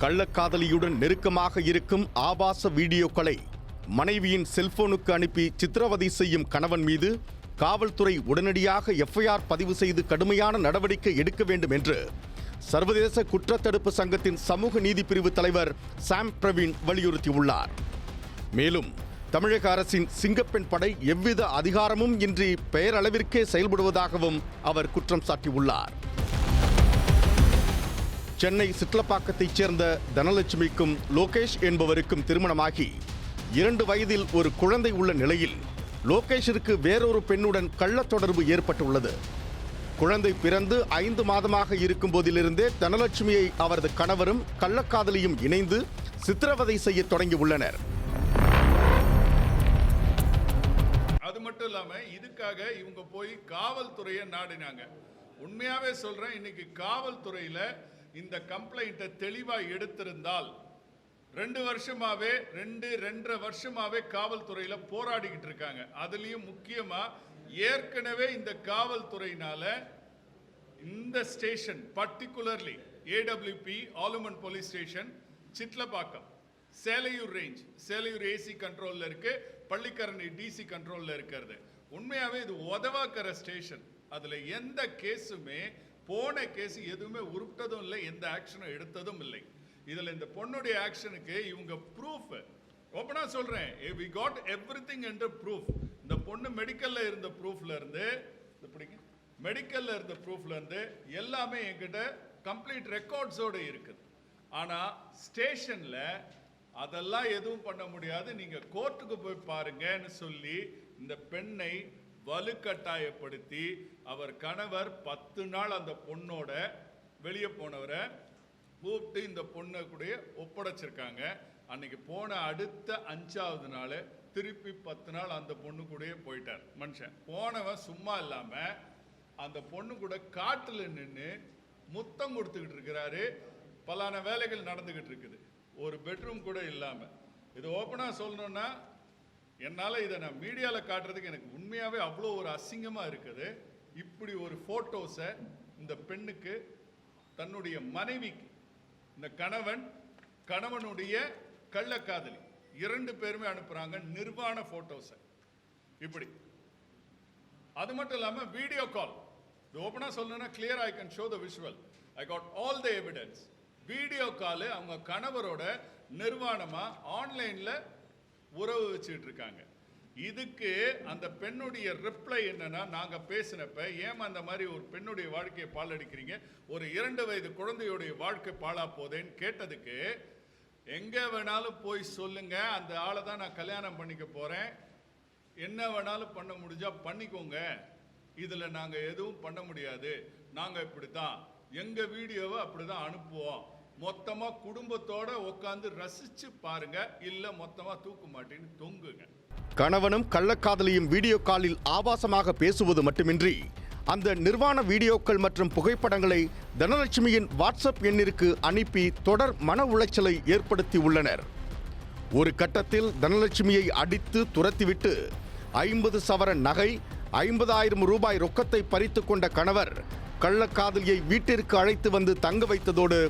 கள்ளக்காதலியுடன் நெருக்கமாக இருக்கும் ஆபாச வீடியோக்களை மனைவியின் செல்போனுக்கு அனுப்பி சித்திரவதை செய்யும் கணவன் மீது காவல்துறை உடனடியாக எஃப்ஐஆர் பதிவு செய்து கடுமையான நடவடிக்கை எடுக்க வேண்டும் என்று சர்வதேச குற்றத்தடுப்பு சங்கத்தின் சமூக நீதி பிரிவு தலைவர் சாம் பிரவீன் வலியுறுத்தியுள்ளார். மேலும் தமிழக அரசின் சிங்கப்பெண் படை எவ்வித அதிகாரமும் இன்றி பெயரளவிற்கே செயல்படுவதாகவும் அவர் குற்றம் சாட்டியுள்ளார். சென்னை சிட்லப்பாக்கத்தைச் சேர்ந்த தனலட்சுமிக்கும் லோகேஷ் என்பவருக்கும் திருமணமாகி 2 வயதில் ஒரு குழந்தை உள்ள நிலையில் லோகேஷிற்கு வேறொரு பெண்ணுடன் கள்ள தொடர்பு ஏற்பட்டுள்ளது. குழந்தை பிறந்து 5 மாதமாக இருக்கும் போதிலிருந்தே தனலட்சுமியை அவரது கணவரும் கள்ளக்காதலியும் இணைந்து சித்திரவதை செய்ய தொடங்கியுள்ளனர். அது மட்டும் இல்லாம இதுக்காக இவங்க போய் காவல்துறையை நாடினாங்க. உண்மையாவே சொல்றேன், இன்னைக்கு காவல்துறையில இந்த கம்ப்ளைண்ட்டை தெளிவா எடுத்திருந்தால் 2.5 வருஷமாவே காவல்துறையில போராடிக்கிட்டு இருக்காங்க. அதுலயும் முக்கியமா ஏற்கனவே இந்த காவல்துறையினால இந்த ஸ்டேஷன் பர்டிகுலர்லி AWP ஆலுமன் police station Chitlapakkam Selaiyur range Selaiyur AC கண்ட்ரோல்ல இருக்கு, பள்ளிக்கரணை டிசி கண்ட்ரோல்ல இருக்கிறது. உண்மையாவே இது உதவாக்கிற ஸ்டேஷன். அதுல எந்த கேஸுமே போன கேஸ் எதுவுமே உருப்பிட்டதும் இல்லை, எந்த ஆக்ஷனும் எடுத்ததும் இல்லை. இதுல இந்த பொண்ணுடைய ஆக்ஷனுக்கு இவங்க ப்ரூஃப் ஓப்பனா சொல்றேன், we got everything under proof. இந்த பொண்ணு மெடிக்கல்ல இருந்த ப்ரூஃப்ல இருந்து எல்லாமே என்கிட்ட கம்ப்ளீட் ரெக்கார்ட்ஸோட இருக்குது. ஆனா ஸ்டேஷன்ல அதெல்லாம் எதுவும் பண்ண முடியாது, நீங்க கோர்ட்டுக்கு போய் பாருங்கன்னு சொல்லி இந்த பெண்ணை வலுக்கட்டாயப்படுத்தி அவர் கணவர் 10 நாள் அந்த பொண்ணோட வெளியே போனவரை கூப்பிட்டு இந்த பொண்ணை கூட ஒப்படைச்சிருக்காங்க. அன்னைக்கு போன அடுத்த 5ஆவது நாள் திருப்பி 10 நாள் அந்த பொண்ணு கூடயே போயிட்டார் மனுஷன். போனவன் சும்மா இல்லாம அந்த பொண்ணு கூட காட்டுல நின்று முத்தம் கொடுத்துக்கிட்டு இருக்கிறாரு. பலான வேலைகள் நடந்துகிட்டு இருக்குது, ஒரு பெட்ரூம் கூட இல்லாம. இது ஓப்பனா சொல்லணும்னா என்னால இதை நான் மீடியால காட்டுறதுக்கு எனக்கு உண்மையாவே அவ்வளோ ஒரு அசிங்கமா இருக்குது. இப்படி ஒரு போட்டோஸை இந்த பெண்ணுக்கு தன்னுடைய மனைவிக்கு இந்த கணவனுடைய கள்ளக்காதலி 2 பேருமே அனுப்புறாங்க நிர்வாண போட்டோஸை இப்படி. அது மட்டும் இல்லாம வீடியோ கால், ஓபனா சொல்லணும்னா clear I can show the visual, I got all the evidence. Video call அவங்க கணவரோட நிர்வாணமா ஆன்லைன்ல உறவு வச்சுட்டு இருக்காங்க. இதுக்கு அந்த பெண்ணுடைய ரிப்ளை என்னன்னா, நாங்க பேசினப்ப ஏமா அந்த மாதிரி ஒரு பெண்ணுடைய வாழ்க்கையை பாழடிக்கிறீங்க, ஒரு 2 வயது குழந்தையுடைய வாழ்க்கை பாழா போதேன்னு கேட்டதுக்கு, எங்க வேணாலும் போய் சொல்லுங்க, அந்த ஆளை தான் நான் கல்யாணம் பண்ணிக்க போறேன், என்ன வேணாலும் பண்ண முடிஞ்சா பண்ணிக்கோங்க, இதுல நாங்க எதுவும் பண்ண முடியாது, நாங்க இப்படித்தான் எங்க வீடியோவை அப்படிதான் அனுப்புவோம், மொத்தமா குடும்பத்தோட உட்காந்து ரசிச்சு பாருங்க, இல்ல மொத்தமா தூக்கு மாட்டின்னு தொங்குங்க. கணவனும் கள்ளக்காதலியும் வீடியோ காலில் ஆபாசமாக பேசுவது மட்டுமின்றி அந்த நிர்வாண வீடியோக்கள் மற்றும் புகைப்படங்களை தனலட்சுமியின் வாட்ஸ்அப் எண்ணிற்கு அனுப்பி தொடர் மன உளைச்சலை ஏற்படுத்தி உள்ளனர். ஒரு கட்டத்தில் தனலட்சுமியை அடித்து துரத்திவிட்டு 50 சவரன் நகை, 50,000 ரூபாய் ரொக்கத்தை பறித்து கொண்ட கணவர் கள்ளக்காதலியை வீட்டிற்கு அழைத்து வந்து தங்க வைத்ததோடு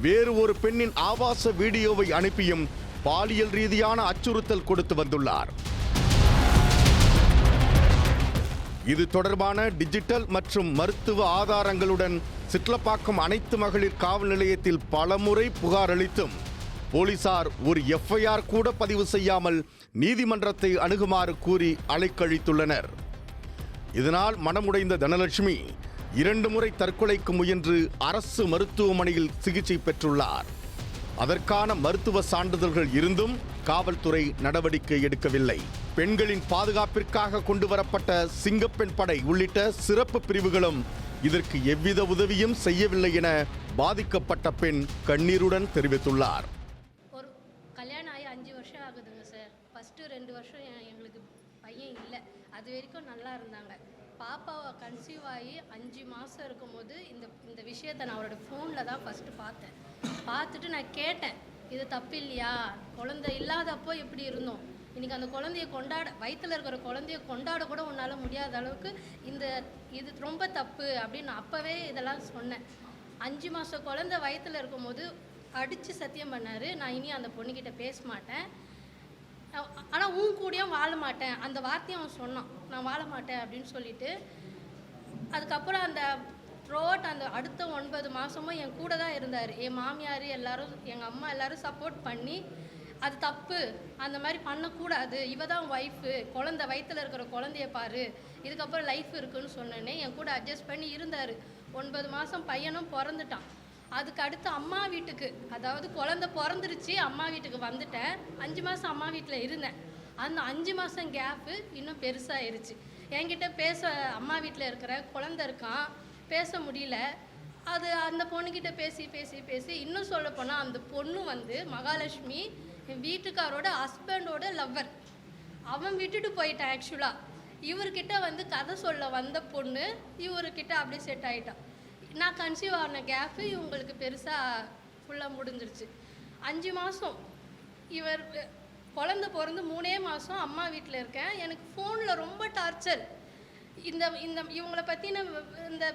வேறு ஒரு பெண்ணின் ஆபாச வீடியோவை அனுப்பியும் பாலியல் ரீதியான அச்சுறுத்தல் கொடுத்து வந்துள்ளார். இது தொடர்பான டிஜிட்டல் மற்றும் மருத்துவ ஆதாரங்களுடன் சிட்லப்பாக்கம் அனைத்து மகளிர் காவல் நிலையத்தில் பலமுறை புகார் அளித்தும் போலீசார் ஒரு எஃப்ஐஆர் கூட பதிவு செய்யாமல் நீதிமன்றத்தை அணுகுமாறு கூறி அலைக்கழித்துள்ளனர். இதனால் மனமுடைந்த தனலட்சுமி 2 முறை தற்கொலைக்கு முயன்று அரசு மருத்துவமனையில் சிகிச்சை பெற்றுள்ளார். அதற்கான மருத்துவ சான்றிதழ்கள் இருந்தும் காவல்துறை நடவடிக்கை எடுக்கவில்லை. பெண்களின் பாதுகாப்பிற்காக கொண்டுவரப்பட்ட சிங்கப்பெண் படை உள்ளிட்ட சிறப்பு பிரிவுகளும் இதற்கு எவ்வித உதவியும் செய்யவில்லை என பாதிக்கப்பட்ட பெண் கண்ணீருடன் தெரிவித்துள்ளார். ஒரு கல்யாணம் ஆகி 5 வருஷம் ஆகுதுங்க சார். ஃபஸ்ட்டு 2 வருஷம் எங்களுக்கு பையன் இல்லை, அது வரைக்கும் நல்லா இருந்தாங்க. பாப்பாவை கன்சீவ் ஆகி 5 மாதம் இருக்கும்போது இந்த விஷயத்தை நான் அவரோட ஃபோனில் தான் ஃபஸ்ட்டு பார்த்தேன். பார்த்துட்டு நான் கேட்டேன், இது தப்பு இல்லையா, குழந்தை இல்லாதப்போ எப்படி இருந்தோம், இன்றைக்கி அந்த குழந்தைய வயிற்றில் இருக்கிற குழந்தைய கொண்டாட கூட உன்னால் முடியாத அளவுக்கு இது ரொம்ப தப்பு அப்படின்னு அப்போவே இதெல்லாம் சொன்னேன். 5 மாத குழந்தை வயிற்றில் இருக்கும்போது அடித்து சத்தியம் பண்ணார், நான் இனி அந்த பொண்ணுக்கிட்ட பேச மாட்டேன், ஆனால் உன் கூடயும் வாழ மாட்டேன், அந்த வார்த்தையும் அவன் சொன்னான், நான் வாழ மாட்டேன் அப்படின்னு சொல்லிட்டு. அதுக்கப்புறம் அந்த த்ரோட் அந்த அடுத்த 9 மாதமும் என் கூட தான் இருந்தார். என் மாமியார் எல்லாரும், எங்கள் அம்மா எல்லாரும் சப்போர்ட் பண்ணி, அது தப்பு, அந்த மாதிரி பண்ணக்கூடாது, இவ தான் ஒய்ஃபு, குழந்தை வயிற்றில் இருக்கிற குழந்தைய பாரு, இதுக்கப்புறம் லைஃப் இருக்குன்னு சொன்னோன்னே என் கூட அட்ஜஸ்ட் பண்ணி இருந்தார். 9 மாதம் பையனும் பிறந்துட்டான். அதுக்கு அடுத்து அம்மா வீட்டுக்கு, அதாவது குழந்தை பிறந்துருச்சு, அம்மா வீட்டுக்கு வந்துட்டேன். 5 மாதம் அம்மா வீட்டில் இருந்தேன். அந்த 5 மாதம் கேப்பு இன்னும் பெருசாகிருச்சு. என்கிட்ட பேச, அம்மா வீட்டில் இருக்கிற குழந்தை இருக்கான், பேச முடியல. அது அந்த பொண்ணுக்கிட்ட பேசி பேசி பேசி இன்னும் சொல்லப்போனால் அந்த பொண்ணு வந்து மகாலட்சுமி என் வீட்டுக்காரோட ஹஸ்பண்டோட லவ்வர். அவன் விட்டுட்டு போயிட்டான். ஆக்சுவலாக இவர்கிட்ட வந்து கதை சொல்ல வந்த பொண்ணு இவர்கிட்ட அப்படியே செட் ஆகிட்டான். நான் கன்சீவ் ஆன கேப்பு இவங்களுக்கு பெருசாக ஃபுல்லாக முடிஞ்சிருச்சு. 5 மாதம் இவர் குழந்தை பிறந்து 3 மாதம் அம்மா வீட்டில் இருக்கேன். எனக்கு ஃபோனில் ரொம்ப டார்ச்சர். இந்த இந்த இவங்கள பற்றின இந்த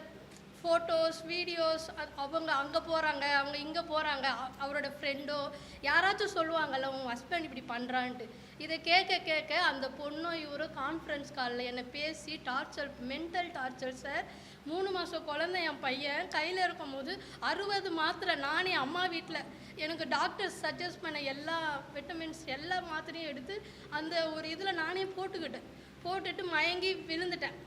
ஃபோட்டோஸ், வீடியோஸ், அவங்க அங்கே போகிறாங்க, அவங்க இங்கே போகிறாங்க, அவரோட ஃப்ரெண்டோ யாராச்சும் சொல்லுவாங்கள்ல உங்கள் ஹஸ்பண்ட் இப்படி பண்ணுறான்ட்டு. இதை கேட்க கேட்க அந்த பொண்ணும் இவரும் கான்ஃபரன்ஸ் காலில் என்னை பேசி டார்ச்சர், மென்டல் டார்ச்சர் சார். 3 மாதம் குழந்தை என் பையன் கையில் இருக்கும்போது 60 மாத்திரை நானே அம்மா வீட்டில் எனக்கு டாக்டர்ஸ் சஜஸ்ட் பண்ண எல்லா விட்டமின்ஸ் எல்லா மாத்திரையும் எடுத்து அந்த ஒரு இதில் நானே போட்டுட்டு மயங்கி விழுந்துட்டேன்.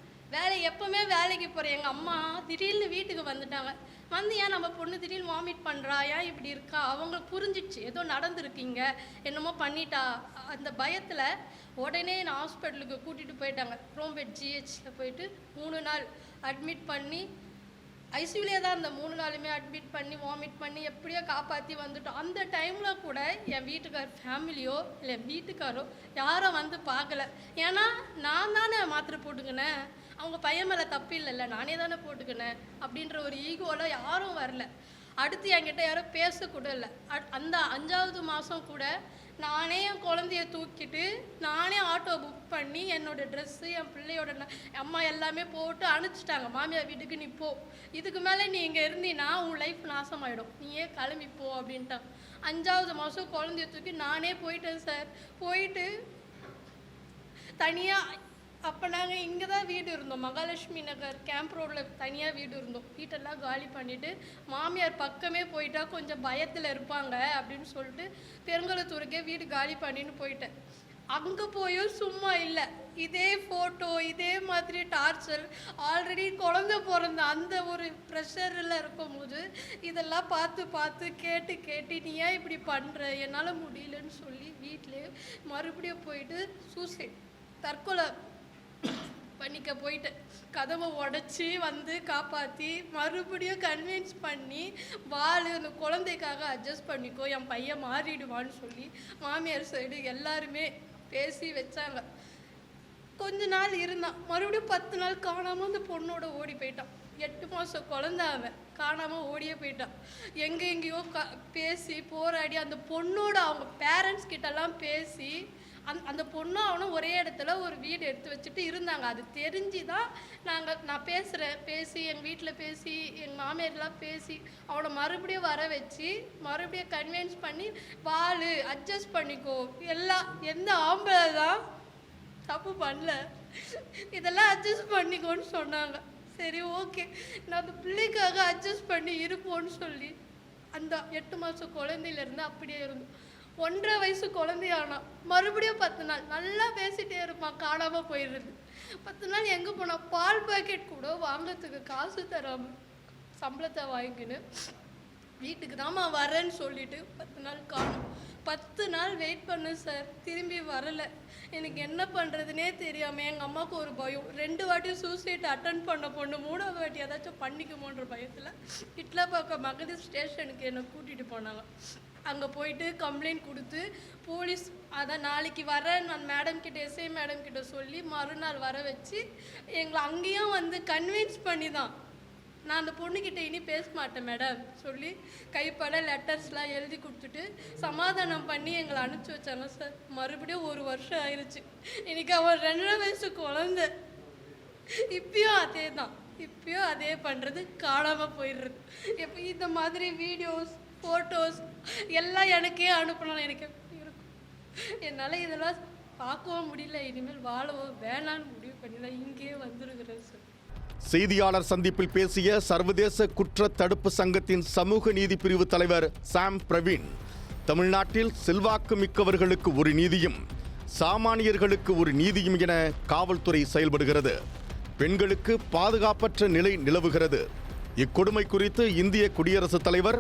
எப்போவுமே வேலைக்கு போகிற எங்கள் அம்மா திடீர்னு வீட்டுக்கு வந்துட்டாங்க. வந்து ஏன் நம்ம பொண்ணு திடீர்னு வாமிட் பண்ணுறா, ஏன் இப்படி இருக்கா, அவங்களுக்கு புரிஞ்சிடுச்சு ஏதோ நடந்துருக்கீங்க, என்னமோ பண்ணிட்டா. அந்த பயத்தில் உடனே நான் ஹாஸ்பிட்டலுக்கு கூட்டிகிட்டு போயிட்டாங்க. ரோம்பேட் ஜிஹெச்சில் போயிட்டு 3 நாள் அட்மிட் பண்ணி, ஐசியூலே தான் அந்த 3 நாளுமே அட்மிட் பண்ணி வாமிட் பண்ணி எப்படியோ காப்பாற்றி வந்துட்டோம். அந்த டைமில் கூட என் வீட்டுக்கார் ஃபேமிலியோ இல்லை வீட்டுக்காரோ யாரும் வந்து பார்க்கல. ஏன்னா நான் தானே மாத்திரை போட்டுக்கினேன், அவங்க பையன் மேலே தப்பு இல்லைல்ல, நானே தானே போட்டுக்கினேன் அப்படின்ற ஒரு ஈகோவில் யாரும் வரல. அடுத்து என்கிட்ட யாரும் பேசக்கூட இல்லை. அந்த 5வது மாதம் கூட நானே என் குழந்தைய தூக்கிட்டு நானே ஆட்டோ புக் பண்ணி என்னோடய ட்ரெஸ்ஸு, என் பிள்ளையோட அம்மா எல்லாமே போட்டு அனுப்பிச்சிட்டாங்க. மாமியார் வீட்டுக்கு நீ போ, இதுக்கு மேலே நீ இங்கே இருந்தீன்னா உன் லைஃப் நாசமாயிடும், நீயே கிளம்பிப்போ அப்படின்ட்டான். 5வது மாதம் குழந்தைய தூக்கி நானே போயிட்டேன் சார். போயிட்டு தனியாக, அப்போ நாங்கள் இங்கே தான் வீடு இருந்தோம், மகாலட்சுமி நகர் கேம்ப் ரோடில் தனியாக வீடு இருந்தோம். வீட்டெல்லாம் காலி பண்ணிவிட்டு மாமியார் பக்கமே போயிட்டா கொஞ்சம் பயத்தில் இருப்பாங்க அப்படின்னு சொல்லிட்டு பெருங்கலத்தூருக்கே வீடு காலி பண்ணின்னு போயிட்டேன். அங்கே போயும் சும்மா இல்லை, இதே ஃபோட்டோ, இதே மாதிரி டார்ச்சர். ஆல்ரெடி குழந்தை பிறந்த அந்த ஒரு ப்ரெஷரில் இருக்கும்போது இதெல்லாம் பார்த்து கேட்டு நீ ஏன் இப்படி பண்ணுற, என்னால் முடியலன்னு சொல்லி வீட்டிலே மறுபடியும் போயிட்டு சூசைட், தற்கொலை பண்ணிக்க போயிட்டு கதவை உடச்சி வந்து காப்பாற்றி மறுபடியும் கன்வின்ஸ் பண்ணி அந்த குழந்தைக்காக அட்ஜஸ்ட் பண்ணிக்கோ, என் பையன் மாறிடுவான்னு சொல்லி மாமியார் சைடு எல்லாருமே பேசி வச்சாங்க. கொஞ்ச நாள் இருந்தான், மறுபடியும் 10 நாள் காணாமல் அந்த பொண்ணோட ஓடி போயிட்டான். 8 மாதம் குழந்தை அவன் காணாமல் ஓடியே போயிட்டான். எங்கேயோ பேசி போராடி அந்த பொண்ணோட அவங்க பேரண்ட்ஸ் கிட்டலாம் பேசி அந்த பொண்ணும் அவனும் ஒரே இடத்துல ஒரு வீடு எடுத்து வச்சுட்டு இருந்தாங்க. அது தெரிஞ்சு தான் நான் பேசி எங்கள் வீட்டில் பேசி எங்கள் மாமியார்லாம் பேசி அவனை மறுபடியும் வர வச்சு மறுபடியும் கன்வின்ஸ் பண்ணி வாழு, அட்ஜஸ்ட் பண்ணிக்கோ, எந்த ஆம்பளை தான் தப்பு பண்ணல, இதெல்லாம் அட்ஜஸ்ட் பண்ணிக்கோன்னு சொன்னாங்க. சரி ஓகே, நான் அந்த பிள்ளைக்காக அட்ஜஸ்ட் பண்ணி இருப்போன்னு சொல்லி அந்த 8 மாதம் குழந்தையிலேருந்து அப்படியே இருந்தோம். 1.5 வயசு குழந்தையானா மறுபடியும் 10 நாள் நல்லா பேசிகிட்டே இருப்பான், காணாமல் போயிடுறது. 10 நாள் எங்கே போனால் பால் பாக்கெட் கூட வாங்கிறதுக்கு காசு தராமல் சம்பளத்தை வாங்கிக்கின்னு வீட்டுக்கு தான்மா வரேன்னு சொல்லிட்டு 10 நாள் காணும். 10 நாள் வெயிட் பண்ணு சார், திரும்பி வரலை. எனக்கு என்ன பண்ணுறதுனே தெரியாமல் எங்கள் அம்மாவுக்கு ஒரு பயம். 2 வாட்டி சூசைட் அட்டன் பண்ண பொண்ணு 3வது வாட்டி ஏதாச்சும் பண்ணிக்குமோன்ற பயத்தில் இட்லாப்பாக்கம் மகதி ஸ்டேஷனுக்கு என்னை கூட்டிகிட்டு போனாங்க. அங்கே போயிட்டு கம்ப்ளைண்ட் கொடுத்து போலீஸ் அதான் நாளைக்கு வரேன் நான் மேடம் கிட்ட, எஸ்ஐ மேடம் கிட்ட சொல்லி மறுநாள் வர வச்சு எங்களை அங்கேயும் வந்து கன்வின்ஸ் பண்ணி தான் நான் அந்த பொண்ணுக்கிட்ட இனி பேச மாட்டேன் மேடம் சொல்லி கைப்பட லெட்டர்ஸ்லாம் எழுதி கொடுத்துட்டு சமாதானம் பண்ணி எங்களை அனுப்பிச்சி வச்சாங்க சார். மறுபடியும் 1 வருஷம் ஆயிடுச்சு. இன்னைக்கு அவன் 2.5 வயசு குழந்தை. இப்பயும் அதே தான், இப்பயும் அதே பண்ணுறது, காணாமல் போயிடுறது. எப்போ இந்த மாதிரி வீடியோஸ் ஃபோட்டோஸ் எல்லாம் எனக்கே அனுப்பணும். எனக்கு எப்படி இருக்கும்? என்னால் இதெல்லாம் பார்க்கவும் முடியல. இனிமேல் வாழவும் வேணான்னு முடிவு பண்ணி தான் இங்கேயே வந்துருக்கிறேன் சார். செய்தியாளர் சந்திப்பில் பேசிய சர்வதேச குற்ற தடுப்பு சங்கத்தின் சமூக நீதி பிரிவு தலைவர் சாம் பிரவீன், தமிழ்நாட்டில் செல்வாக்கு மிக்கவர்களுக்கு ஒரு நீதியும் சாமானியர்களுக்கு ஒரு நீதியும் என காவல்துறை செயல்படுகிறது. பெண்களுக்கு பாதுகாப்பற்ற நிலை நிலவுகிறது. இக்கொடுமை குறித்து இந்திய குடியரசுத் தலைவர்,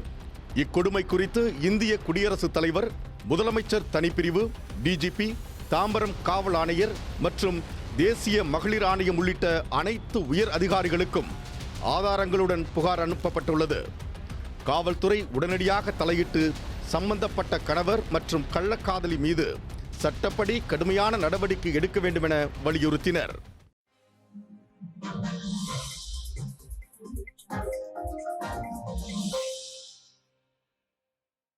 முதலமைச்சர் தனிப்பிரிவு, டிஜிபி, தாம்பரம் காவல் ஆணையர் மற்றும் தேசிய மகளிர் ஆணையம் உள்ளிட்ட அனைத்து உயர் அதிகாரிகளுக்கும் ஆதாரங்களுடன் புகார் அனுப்பப்பட்டுள்ளது. காவல்துறை உடனடியாக தலையிட்டு சம்பந்தப்பட்ட கணவர் மற்றும் கள்ளக்காதலி மீது சட்டப்படி கடுமையான நடவடிக்கை எடுக்க வேண்டும் என வலியுறுத்தினர்.